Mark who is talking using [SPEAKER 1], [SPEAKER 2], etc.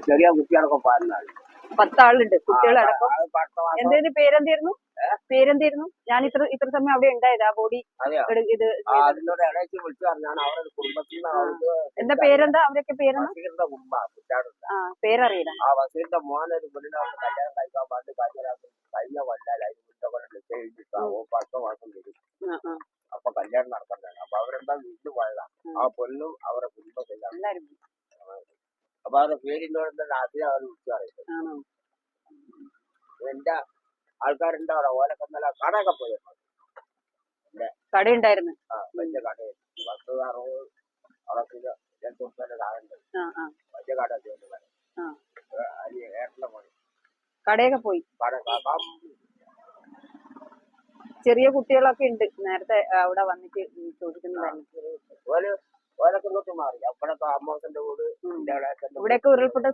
[SPEAKER 1] ചെറിയ കുട്ടികളൊക്കെ പാടുന്നതാണ്.
[SPEAKER 2] 10 ആളുണ്ട് കുട്ടികളടക്കം. എന്തേലും പേരെന്തായിരുന്നു? പേരെന്തായിരുന്നു? ഞാൻ ഇത്ര സമയം അവിടെ ഉണ്ടായത് ആ ബോഡി ഇത്
[SPEAKER 1] അതിനോട് ഇടയ്ക്ക് വിളിച്ചു പറഞ്ഞാണ് അവരുടെ കുടുംബത്തിൽ നിന്ന്.
[SPEAKER 2] എന്താ പേരെന്താ? അവരൊക്കെ പേരെന്താ?
[SPEAKER 1] ബഷീറിന്റെ കുടുംബ കുറ്റാടുണ്ട്.
[SPEAKER 2] പേരറിയില്ല.
[SPEAKER 1] ആ ബഷീറിന്റെ മോനൊരു പെണ്ണിനെ കല്യാണം കഴിക്കാൻ പാട്ട് കഴിഞ്ഞ കൊല്ലായി നിശ്ചയിച്ചിട്ടാവോ 10 മാസം വരും. അപ്പൊ കല്യാണം നടക്കണ്ടാണ്. അപ്പൊ അവരെന്താ വീട്ടിൽ പോയതാ. ആ പെണ്ണും അവരുടെ കുടുംബത്തിലാണ്. അപ്പൊ അവരുടെ പേരിനോട് രാത്രി അവർ വിളിച്ചു പറയുന്നത്. എന്റെ ആൾക്കാരുണ്ട് അവിടെ. ഓലൊക്കെ നല്ല കടയൊക്കെ പോയിരുന്നു.
[SPEAKER 2] കടയുണ്ടായിരുന്നു.
[SPEAKER 1] വലിയ കടയിൽ 10-60 അളക്കില് 2 ദിവസത്തിന്റെ താഴുണ്ട്. വലിയ കട ഏട്ടന്റെ മോണി
[SPEAKER 2] കടയൊക്കെ പോയി. ചെറിയ കുട്ടികളൊക്കെ ഉണ്ട്. നേരത്തെ അവിടെ വന്നിട്ട് ചോദിക്കുന്നുണ്ടായിരുന്നു.
[SPEAKER 1] ഓലൊക്കെ ഇങ്ങോട്ട് മാറി. അപ്പോഴൊക്കെ അമ്മോസന്റെ വീട്
[SPEAKER 2] ഇവിടെയൊക്കെ ഉരുൾപൊട്ട